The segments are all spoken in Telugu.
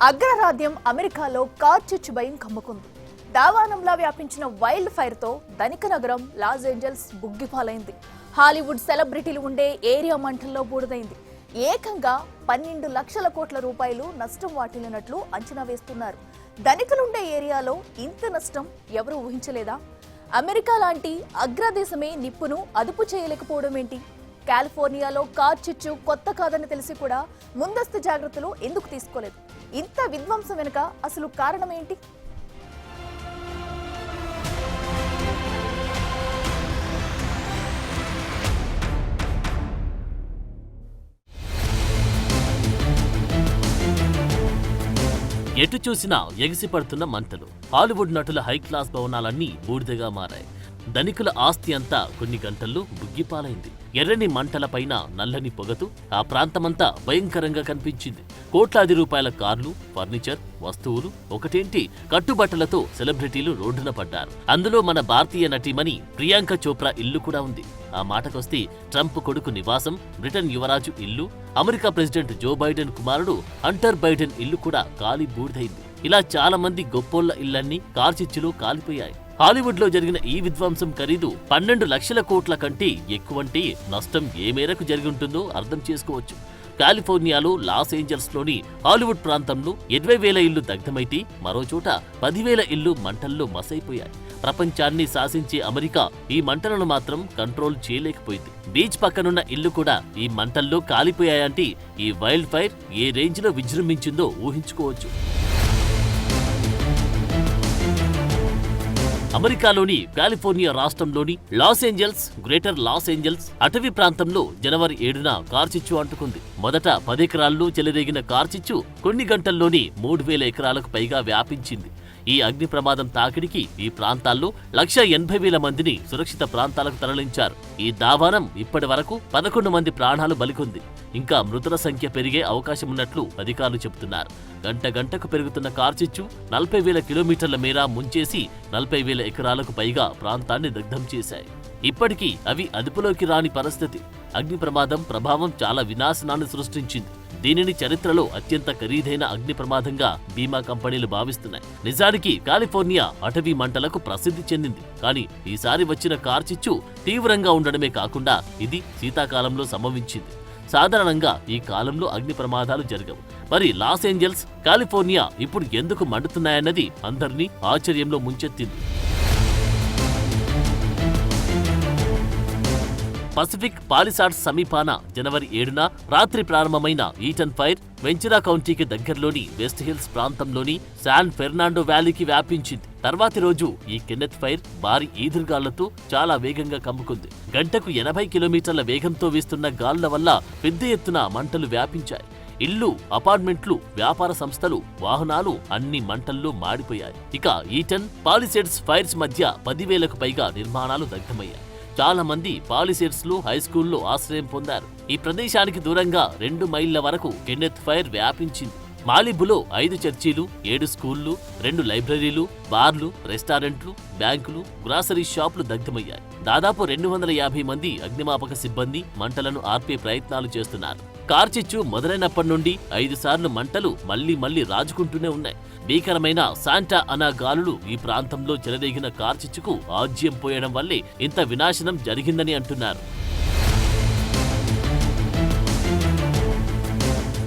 అగ్రరాజ్యం అమెరికాలో కార్చిచ్చు భయం కమ్ముకుంది. దావానంలా వ్యాపించిన వైల్డ్ ఫైర్ తో ధనిక నగరం లాస్ ఏంజల్స్ బుగ్గిపాలైంది. హాలీవుడ్ సెలబ్రిటీలు ఉండే ఏరియా మంటల్లో బూడిదైంది. ఏకంగా 12 లక్షల కోట్ల రూపాయలు నష్టం వాటిల్లినట్లు అంచనా వేస్తున్నారు. ధనికులుండే ఏరియాలో ఇంత నష్టం ఎవరూ ఊహించలేదా? అమెరికా లాంటి అగ్రదేశమే నిప్పును అదుపు చేయలేకపోవడం ఏంటి? కాలిఫోర్నియాలో కార్చిచ్చు కొత్త కాదని తెలిసి కూడా ముందస్తు జాగ్రత్తలు ఎందుకు తీసుకోలేదు? ఇంత విధ్వంసం వెనుక అసలు కారణం ఏంటి? ఎటు చూసినా ఎగిసిపడుతున్న మంటలు. హాలీవుడ్ నటుల హైక్లాస్ భవనాలన్నీ బూడిదగా మారాయి. ధనికుల ఆస్తి అంతా కొన్ని గంటల్లో బుగ్గిపాలైంది. ఎర్రని మంటలపైన నల్లని పొగతో ఆ ప్రాంతమంతా భయంకరంగా కనిపించింది. కోట్లాది రూపాయల కార్లు, ఫర్నిచర్, వస్తువులు, ఒకటేంటి కట్టుబట్టలతో సెలబ్రిటీలు రోడ్డున పడ్డారు. అందులో మన భారతీయ నటీమణి ప్రియాంక చోప్రా ఇల్లు కూడా ఉంది. ఆ మాటకొస్తే ట్రంప్ కొడుకు నివాసం, బ్రిటన్ యువరాజు ఇల్లు, అమెరికా ప్రెసిడెంట్ జో బైడెన్ కుమారుడు హంటర్ బైడెన్ ఇల్లు కూడా కాలి బూడిదైంది. ఇలా చాలా మంది గొప్పోళ్ల ఇళ్లన్నీ కార్చిచ్చులో కాలిపోయాయి. హాలీవుడ్ లో జరిగిన ఈ విధ్వంసం ఖరీదు 12 లక్షల కోట్ల కంటే ఎక్కువంటే నష్టం ఏ మేరకు జరిగి ఉంటుందో అర్థం చేసుకోవచ్చు. కాలిఫోర్నియాలో లాస్ ఏంజల్స్ లోని హాలీవుడ్ ప్రాంతంలో 20,000 ఇళ్లు దగ్ధమైతే మరోచోట 10,000 ఇళ్లు మంటల్లో మసైపోయాయి. ప్రపంచాన్ని శాసించే అమెరికా ఈ మంటలను మాత్రం కంట్రోల్ చేయలేకపోయింది. బీచ్ పక్కనున్న ఇల్లు కూడా ఈ మంటల్లో కాలిపోయాయంటే ఈ వైల్డ్ ఫైర్ ఏ రేంజ్ లో విజృంభించిందో ఊహించుకోవచ్చు. అమెరికాలోని కాలిఫోర్నియా రాష్ట్రంలోని Los Angeles, greater Los Angeles అటవీ ప్రాంతంలో జనవరి 7న కార్చిచ్చు అంటుకుంది. మొదట 10 ఎకరాల్లో చెలరేగిన కార్చిచ్చు కొన్ని గంటల్లోనే 3,000 ఎకరాలకు పైగా వ్యాపించింది. ఈ అగ్ని ప్రమాదం తాకిడికి ఈ ప్రాంతాల్లో 1,80,000 మందిని సురక్షిత ప్రాంతాలకు తరలించారు. ఈ దావానం ఇప్పటి వరకు 11 మంది ప్రాణాలు బలికొంది. ఇంకా మృతుల సంఖ్య పెరిగే అవకాశమున్నట్లు అధికారులు చెబుతున్నారు. గంటకు పెరుగుతున్న కార్చిచ్చు 40,000 కిలోమీటర్ల మేర ముంచేసి 40,000 ఎకరాలకు పైగా ప్రాంతాన్ని దగ్ధం చేశాయి. ఇప్పటికీ అవి అదుపులోకి రాని పరిస్థితి. అగ్ని ప్రమాదం ప్రభావం చాలా వినాశనాన్ని సృష్టించింది. దీనిని చరిత్రలో అత్యంత ఖరీదైన అగ్ని ప్రమాదంగా బీమా కంపెనీలు భావిస్తున్నాయి. నిజానికి కాలిఫోర్నియా అటవీ మంటలకు ప్రసిద్ధి చెందింది. కానీ ఈసారి వచ్చిన కార్చిచ్చు తీవ్రంగా ఉండడమే కాకుండా ఇది శీతాకాలంలో సంభవించింది. సాధారణంగా ఈ కాలంలో అగ్ని ప్రమాదాలు జరగవు. మరి లాస్ ఏంజల్స్, కాలిఫోర్నియా ఇప్పుడు ఎందుకు మండుతున్నాయన్నది అందరినీ ఆశ్చర్యంలో ముంచెత్తింది. పసిఫిక్ పాలిసాడ్స్ సమీపాన జనవరి 7న రాత్రి ప్రారంభమైన ఈటన్ ఫైర్ వెంచురా కౌంటీకి దగ్గరలోని వెస్ట్ హిల్స్ ప్రాంతంలోని శాన్ ఫెర్నాండో వ్యాలీకి వ్యాపించింది. తర్వాతి రోజు ఈ కెన్నెత్ ఫైర్ భారీ ఈదురుగాళ్లతో చాలా వేగంగా కమ్ముకుంది. గంటకు 80 కిలోమీటర్ల వేగంతో వీస్తున్న గాలుల వల్ల పెద్ద ఎత్తున మంటలు వ్యాపించాయి. ఇళ్లు, అపార్ట్మెంట్లు, వ్యాపార సంస్థలు, వాహనాలు అన్ని మంటల్లో మాడిపోయాయి. ఇక ఈటన్, పాలిసేడ్స్ ఫైర్స్ మధ్య 10,000కు పైగా నిర్మాణాలు దగ్ధమయ్యాయి. చాలా మంది పాలిసేడ్స్ లో హైస్కూల్లో ఆశ్రయం పొందారు. ఈ ప్రదేశానికి దూరంగా 2 మైళ్ల వరకు కెన్నెత్ ఫైర్ వ్యాపించింది. మాలిబులో 5 చర్చీలు, 7 స్కూళ్లు, 2 లైబ్రరీలు, బార్లు, రెస్టారెంట్లు, బ్యాంకులు, గ్రాసరీ షాపులు దగ్ధమయ్యాయి. దాదాపు 250 మంది అగ్నిమాపక సిబ్బంది మంటలను ఆర్పే ప్రయత్నాలు చేస్తున్నారు. కార్చిచ్చు మొదలైనప్పటి నుండి 5 సార్లు మంటలు మళ్లీ రాజుకుంటూనే ఉన్నాయి. భీకరమైన శాంటా అనా గాలులు ఈ ప్రాంతంలో చెలరేగిన కార్చిచ్చుకు ఆజ్యం పోయడం వల్లే ఇంత వినాశనం జరిగిందని అంటున్నారు.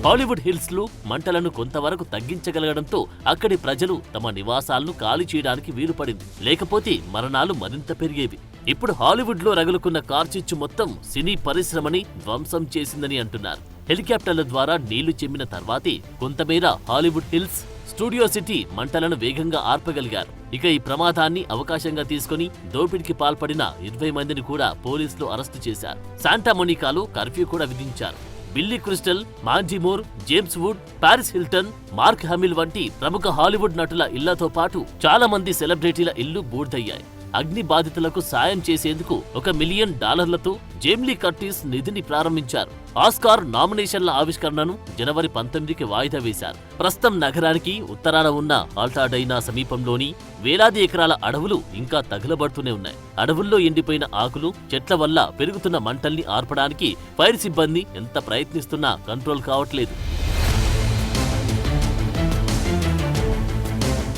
హాలీవుడ్ హిల్స్ లో మంటలను కొంతవరకు తగ్గించగలగడంతో అక్కడి ప్రజలు తమ నివాసాలను ఖాళీ చేయడానికి వీలుపడింది. లేకపోతే మరణాలు మరింత పెరిగేవి. ఇప్పుడు హాలీవుడ్ లో రగులుకున్న కార్చిచ్చు మొత్తం సినీ పరిశ్రమని ధ్వంసం చేసిందని అంటున్నారు. హెలికాప్టర్ల ద్వారా నీళ్లు చెమ్మిన తర్వాతే కొంతమేర హాలీవుడ్ హిల్స్, స్టూడియో సిటీ మంటలను వేగంగా ఆర్పగలిగారు. ఇక ఈ ప్రమాదాన్ని అవకాశంగా తీసుకుని దోపిడికి పాల్పడిన 20 మందిని కూడా పోలీసులు అరెస్టు చేశారు. శాంటా మొనికాలో కర్ఫ్యూ కూడా విధించారు. Billy Crystal, Mandy Moore, James Wood, Paris Hilton, Mark Hamill వంటి ప్రముఖ హాలీవుడ్ నటుల ఇళ్లతో పాటు చాలా మంది సెలబ్రిటీల ఇళ్లు బూడిదయ్యాయి. అగ్ని బాధితులకు సాయం చేసేందుకు $1 మిలియన్ జేమ్లీ కర్టిస్ నిధిని ప్రారంభించారు. ఆస్కార్ నామినేషన్ల ఆవిష్కరణను జనవరి 19కి వాయిదా వేశారు. ప్రస్తుతం నగరానికి ఉత్తరాన ఉన్న ఆల్టాడైనా సమీపంలోని వేలాది ఎకరాల అడవులు ఇంకా తగలబడుతూనే ఉన్నాయి. అడవుల్లో ఎండిపోయిన ఆకులు, చెట్ల వల్ల పెరుగుతున్న మంటల్ని ఆర్పడానికి ఫైర్ సిబ్బంది ఎంత ప్రయత్నిస్తున్నా కంట్రోల్ కావట్లేదు.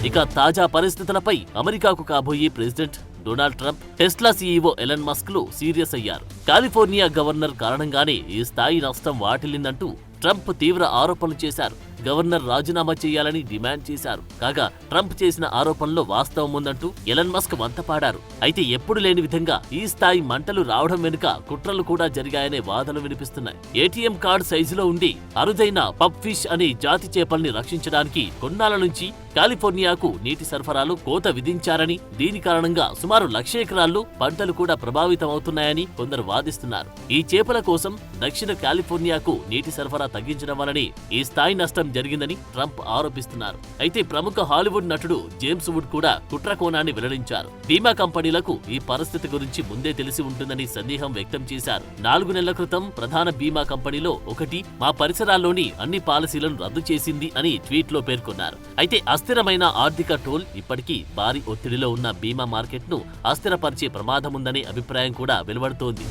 ఇక తాజా పరిస్థితులపై అమెరికాకు కాబోయే president Donald Trump, Tesla CEO Elon Musk లు సీరియస్ అయ్యారు. కాలిఫోర్నియా గవర్నర్ కారణంగానే ఈ స్థాయి నష్టం వాటిల్లిందంటూ ట్రంప్ తీవ్ర ఆరోపణలు చేశారు. గవర్నర్ రాజీనామా చేయాలని డిమాండ్ చేశారు. కాగా ట్రంప్ చేసిన ఆరోపణలో వాస్తవం ఉందంటూ ఎలన్ మస్క్ వంతపాడారు. అయితే ఎప్పుడు లేని విధంగా ఈ స్థాయి మంటలు రావడం వెనుక కుట్రలు కూడా జరిగాయనే వాదనలు వినిపిస్తున్నాయి. ఏటీఎం కార్డు సైజులో ఉండి అరుదైన పబ్ ఫిష్ అనే జాతి చేపల్ని రక్షించడానికి కొన్నాళ్ల నుంచి కాలిఫోర్నియాకు నీటి సరఫరాలు కోత విధించారని, దీని కారణంగా సుమారు 1,00,000 ఎకరాల్లో పంటలు కూడా ప్రభావితమవుతున్నాయని కొందరు వాదిస్తున్నారు. ఈ చేపల కోసం దక్షిణ కాలిఫోర్నియాకు నీటి సరఫరా తగ్గించడం వల్లనే ఈ స్థాయి నష్టం జరిగిందని ట్రంప్ ఆరోపిస్తున్నారు. అయితే ప్రముఖ హాలీవుడ్ నటుడు జేమ్స్ వుడ్ కూడా కుట్ర కోణాన్ని వెల్లడించారు. బీమా కంపెనీలకు ఈ పరిస్థితి గురించి ముందే తెలిసి ఉంటుందని సందేహం వ్యక్తం చేశారు. 4 నెలల క్రితం ప్రధాన బీమా కంపెనీలో ఒకటి మా పరిసరాల్లోని అన్ని పాలసీలను రద్దు చేసింది అని ట్వీట్లో పేర్కొన్నారు. అయితే అస్థిరమైన ఆర్థిక టోల్ ఇప్పటికీ భారీ ఒత్తిడిలో ఉన్న బీమా మార్కెట్ను అస్థిరపరిచే ప్రమాదముందనే అభిప్రాయం కూడా వెలువడుతోంది.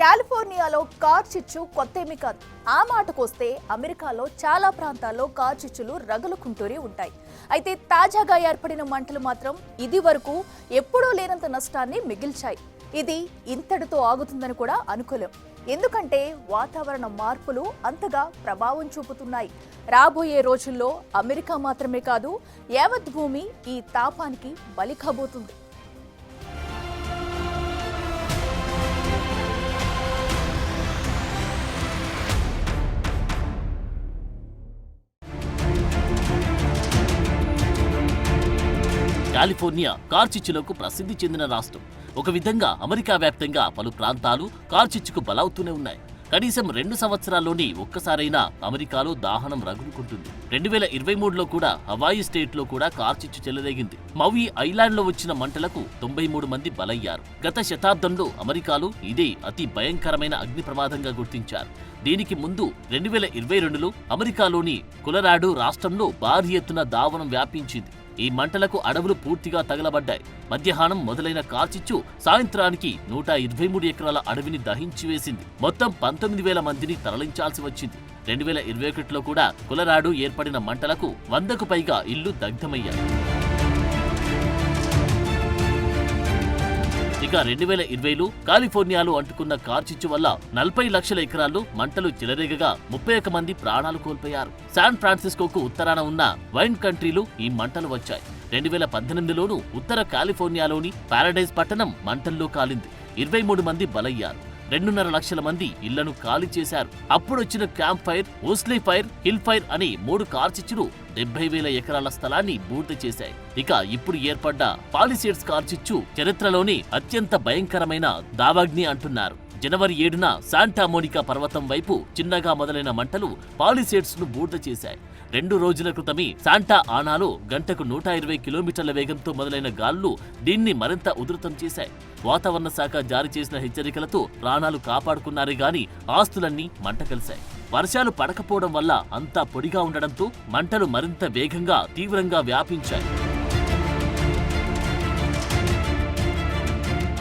కాలిఫోర్నియాలో కార్ చిచ్చు కొత్తేమీ కాదు. ఆ మాటకొస్తే అమెరికాలో చాలా ప్రాంతాల్లో కార్ చిచ్చులు రగులుకుంటూనే ఉంటాయి. అయితే తాజాగా ఏర్పడిన మంటలు మాత్రం ఇది వరకు ఎప్పుడూ లేనంత నష్టాన్ని మిగిల్చాయి. ఇది ఇంతటితో ఆగుతుందని కూడా అనుకోలేం. ఎందుకంటే వాతావరణ మార్పులు అంతగా ప్రభావం చూపుతున్నాయి. రాబోయే రోజుల్లో అమెరికా మాత్రమే కాదు, యావత్ భూమి ఈ తాపానికి బలి కాబోతుంది. కాలిఫోర్నియా కార్చిచ్చులకు ప్రసిద్ధి చెందిన రాష్ట్రం. ఒక విధంగా అమెరికా వ్యాప్తంగా పలు ప్రాంతాలు కార్చిచ్చుకు బలవుతూనే ఉన్నాయి. కనీసం 2 సంవత్సరాల్లోనే ఒక్కసారైనా అమెరికాలో దాహనం రగులుకుంటుంది. 2023లో కూడా హవాయి స్టేట్లో కూడా కార్చిచ్చు చెలరేగింది. మౌయి ఐలాండ్లో వచ్చిన మంటలకు 93 మంది బలయ్యారు. గత శతాబ్దంలో అమెరికాలో ఇదే అతి భయంకరమైన అగ్ని ప్రమాదంగా గుర్తించారు. దీనికి ముందు 2022లో అమెరికాలోని కొలరాడో రాష్ట్రంలో భారీ ఎత్తున దావానం వ్యాపించింది. ఈ మంటలకు అడవులు పూర్తిగా తగలబడ్డాయి. మధ్యాహ్నం మొదలైన కార్చిచ్చు సాయంత్రానికి 123 ఎకరాల అడవిని దహించి వేసింది. మొత్తం 19,000 మందిని తరలించాల్సి వచ్చింది. 2021లో కూడా కొలరాడో ఏర్పడిన మంటలకు 100కు పైగా ఇళ్లు దగ్ధమయ్యాయి. ఇక 2020లో కాలిఫోర్నియాలో అంటుకున్న కార్చిచ్చు వల్ల 40 లక్షల ఎకరాల్లో మంటలు చెలరేగగా 31 మంది ప్రాణాలు కోల్పోయారు. శాన్ ఫ్రాన్సిస్కోకు ఉత్తరాన ఉన్న వైన్ కంట్రీలో ఈ మంటలు వచ్చాయి. 2018లోనూ ఉత్తర కాలిఫోర్నియాలోని పారడైజ్ పట్టణం మంటల్లో కాలింది. 23 మంది బలయ్యారు. 2.5 లక్షల మంది ఇళ్లను ఖాళీ చేశారు. అప్పుడొచ్చిన క్యాంప్ ఫైర్, ఓస్లీ ఫైర్, హిల్ ఫైర్ అనే 3 కార్చిచ్చులు 70,000 ఎకరాల స్థలాన్ని బూడిద చేశాయి. ఇక ఇప్పుడు ఏర్పడ్డ పాలిసేడ్స్ కార్చిచ్చు చరిత్రలోనే అత్యంత భయంకరమైన దావాగ్ని అంటున్నారు. జనవరి 7న శాంటా మోనికా పర్వతం వైపు చిన్నగా మొదలైన మంటలు పాలిసేడ్స్ ను బూడిద చేశాయి. 2 రోజుల క్రితమే శాంటా ఆనాలో గంటకు 120 కిలోమీటర్ల వేగంతో మొదలైన గాలులు దీన్ని మరింత ఉధృతం చేశాయి. వాతావరణ శాఖ జారీ చేసిన హెచ్చరికలతో ప్రాణాలు కాపాడుకున్నారే గాని ఆస్తులన్నీ మంట కలిశాయి. వర్షాలు పడకపోవడం వల్ల అంతా పొడిగా ఉండడంతో మంటలు మరింత వేగంగా తీవ్రంగా వ్యాపించాయి.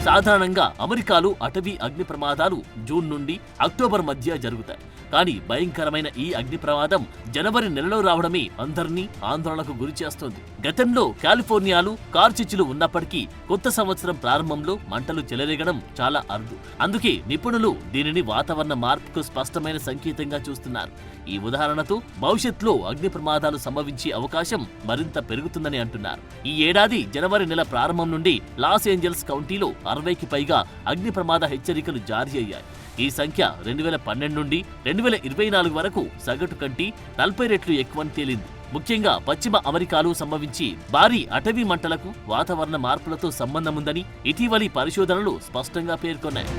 సాధారణంగా అమెరికాలో అటవీ అగ్ని ప్రమాదాలు జూన్ నుండి అక్టోబర్ మధ్య జరుగుతాయి. కానీ భయంకరమైన ఈ అగ్ని ప్రమాదం జనవరి నెలలో రావడమే అందరినీ ఆందోళనకు గురిచేస్తోంది. గతంలో కాలిఫోర్నియాలో కార్చిచ్చులు ఉన్నప్పటికీ కొత్త సంవత్సరం ప్రారంభంలో మంటలు చెలరేగడం చాలా అరుదు. అందుకే నిపుణులు దీనిని వాతావరణ మార్పుకు స్పష్టమైన సంకేతంగా చూస్తున్నారు. ఈ ఉదాహరణతో భవిష్యత్తులో అగ్ని ప్రమాదాలు సంభవించే అవకాశం మరింత పెరుగుతుందని అంటున్నారు. ఈ ఏడాది జనవరి నెల ప్రారంభం నుండి లాస్ ఏంజల్స్ కౌంటీలో 60కి పైగా అగ్ని ప్రమాద హెచ్చరికలు జారీ అయ్యాయి. ఈ సంఖ్య 2012 నుండి 2024 వరకు సగటు కంటే 40 రెట్లు ఎక్కువని తేలింది. ముఖ్యంగా పశ్చిమ అమెరికాలో సంభవించి భారీ అటవీ మంటలకు వాతావరణ మార్పులతో సంబంధముందని ఇటీవలి పరిశోధనలు స్పష్టంగా పేర్కొన్నాయి.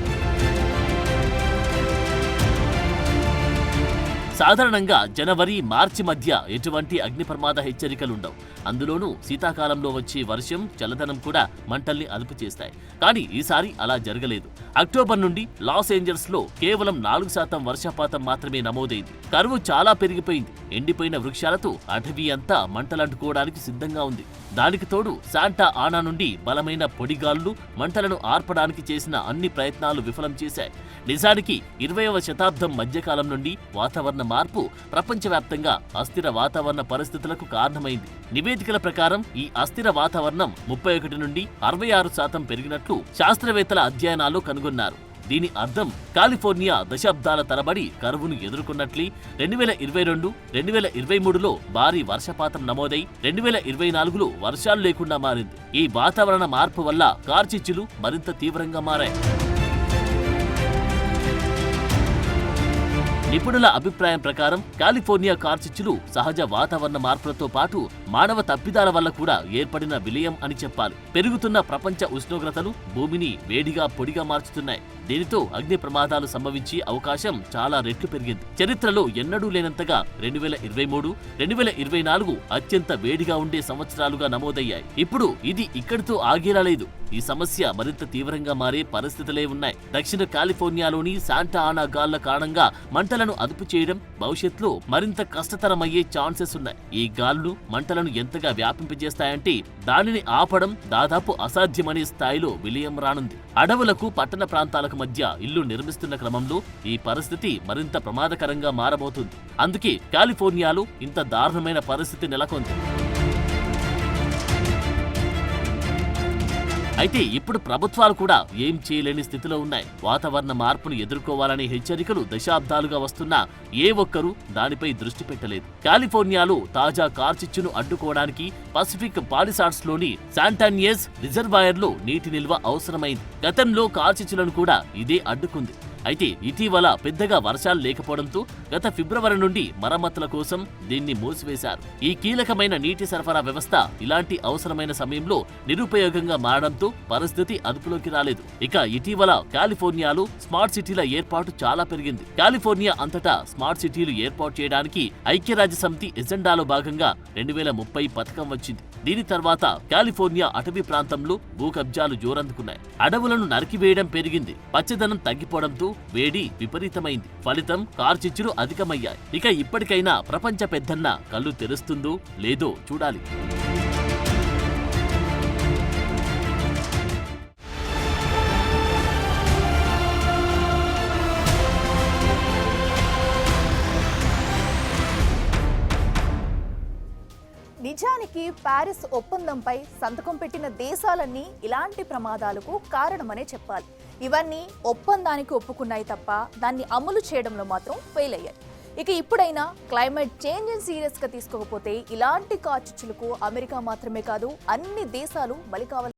సాధారణంగా జనవరి, మార్చి మధ్య ఎటువంటి అగ్ని ప్రమాద హెచ్చరికలుండవు. అందులోనూ శీతాకాలంలో వచ్చే వర్షం, చల్లదనం కూడా మంటల్ని అదుపు చేస్తాయి. కానీ ఈసారి అలా జరగలేదు. అక్టోబర్ నుండి లాస్ ఏంజల్స్ లో కేవలం 4% వర్షపాతం మాత్రమే నమోదైంది. కరువు చాలా పెరిగిపోయింది. ఎండిపోయిన వృక్షాలతో అటవీ అంతా మంటలంటుకోవడానికి సిద్ధంగా ఉంది. దానికి తోడు శాంటా ఆనా నుండి బలమైన పొడిగాళ్లు మంటలను ఆర్పడానికి చేసిన అన్ని ప్రయత్నాలు విఫలం చేశాయి. నిజానికి 20వ శతాబ్దం మధ్యకాలం నుండి వాతావరణ మార్పు ప్రపంచవ్యాప్తంగా అస్థిర వాతావరణ పరిస్థితులకు కారణమైంది. నివేదికల ప్రకారం ఈ అస్థిర వాతావరణం 31 నుండి 66% పెరిగినట్లు శాస్త్రవేత్తల అధ్యయనాల్లో కనుగొన్నారు. దీని అర్థం కాలిఫోర్నియా దశాబ్దాల తరబడి కరువును ఎదుర్కొన్నట్లే 2022, 2023లో భారీ వర్షపాతం నమోదై 2024లో వర్షాలు లేకుండా మారింది. ఈ వాతావరణ మార్పు వల్ల కార్చిచ్చులు మరింత తీవ్రంగా మారాయి. నిపుణుల అభిప్రాయం ప్రకారం కాలిఫోర్నియా కార్చిచ్చులు సహజ వాతావరణ మార్పులతో పాటు మానవ తప్పిదాల వల్ల కూడా ఏర్పడిన విలయం అని చెప్పాలి. పెరుగుతున్న ప్రపంచ ఉష్ణోగ్రతలు భూమిని వేడిగా పొడిగా మార్చుతున్నాయి. దీనితో అగ్ని ప్రమాదాలు సంభవించే అవకాశం చాలా రెట్లు పెరిగింది. చరిత్రలో ఎన్నడూ లేనంతగా 2023, 2024 అత్యంత వేడిగా ఉండే సంవత్సరాలుగా నమోదయ్యాయి. ఇప్పుడు ఇది ఇక్కడితో ఆగేలా లేదు. ఈ సమస్య మరింత తీవ్రంగా మారే పరిస్థితులే ఉన్నాయి. దక్షిణ కాలిఫోర్నియాలోని శాంటా ఆనా గాళ్ల కారణంగా మంటలను అదుపు చేయడం భవిష్యత్తులో మరింత కష్టతరమయ్యే ఛాన్సెస్ ఉన్నాయి. ఈ గాళ్లు మంటలను ఎంతగా వ్యాపింపజేస్తాయంటే దానిని ఆపడం దాదాపు అసాధ్యమనే స్థాయిలో విలయం రానుంది. అడవులకు పట్టణ ప్రాంతాలకు మధ్య ఇల్లు నిర్మిస్తున్న క్రమంలో ఈ పరిస్థితి మరింత ప్రమాదకరంగా మారబోతుంది. అందుకే కాలిఫోర్నియాలో ఇంత దారుణమైన పరిస్థితి నెలకొంది. అయితే ఇప్పుడు ప్రభుత్వాలు కూడా ఏం చేయలేని స్థితిలో ఉన్నాయి. వాతావరణ మార్పును ఎదుర్కోవాలనే హెచ్చరికలు దశాబ్దాలుగా వస్తున్నా ఏ ఒక్కరూ దానిపై దృష్టి పెట్టలేదు. కాలిఫోర్నియాలో తాజా కార్చిచ్చును అడ్డుకోవడానికి పసిఫిక్ పాలిసాడ్స్ లోని శాంటానియస్ రిజర్వాయర్లో నీటి నిల్వ అవసరమైంది. గతంలో కార్చిచ్చులను కూడా ఇదే అడ్డుకుంది. అయితే ఇటీవల పెద్దగా వర్షాలు లేకపోవడంతో గత ఫిబ్రవరి నుండి మరమ్మతుల కోసం దీన్ని మూసివేశారు. ఈ కీలకమైన నీటి సరఫరా వ్యవస్థ ఇలాంటి అవసరమైన సమయంలో నిరుపయోగంగా మారడంతో పరిస్థితి అదుపులోకి రాలేదు. ఇక ఇటీవల కాలిఫోర్నియాలో స్మార్ట్ సిటీల ఏర్పాటు చాలా పెరిగింది. కాలిఫోర్నియా అంతటా స్మార్ట్ సిటీలు ఏర్పాటు చేయడానికి ఐక్యరాజ్యసమితి ఎజెండాలో భాగంగా 2030 పథకం వచ్చింది. దీని తర్వాత కాలిఫోర్నియా అటవీ ప్రాంతంలో భూ కబ్జాలు జోరందుకున్నాయి. అడవులను నరికివేయడం పెరిగింది. పచ్చదనం తగ్గిపోవడంతో వేడి విపరీతమైంది. ఫలితం కార్చిచ్చులు అధికమయ్యాయి. ఇక ఇప్పటికైనా ప్రపంచ పెద్దన్న కళ్ళు తెరుస్తుందో లేదో చూడాలి. నిజానికి ప్యారిస్ ఒప్పందంపై సంతకం పెట్టిన దేశాలన్నీ ఇలాంటి ప్రమాదాలకు కారణమనే చెప్పాలి. ఇవన్నీ ఒప్పందానికి ఒప్పుకున్నాయి తప్ప దాన్ని అమలు చేయడంలో మాత్రం ఫెయిల్ అయ్యాయి. ఇక ఇప్పుడైనా క్లైమేట్ చేంజ్ సీరియస్ గా తీసుకోకపోతే ఇలాంటి కార్చిచ్చులకు అమెరికా మాత్రమే కాదు అన్ని దేశాలు బలి కావాలి.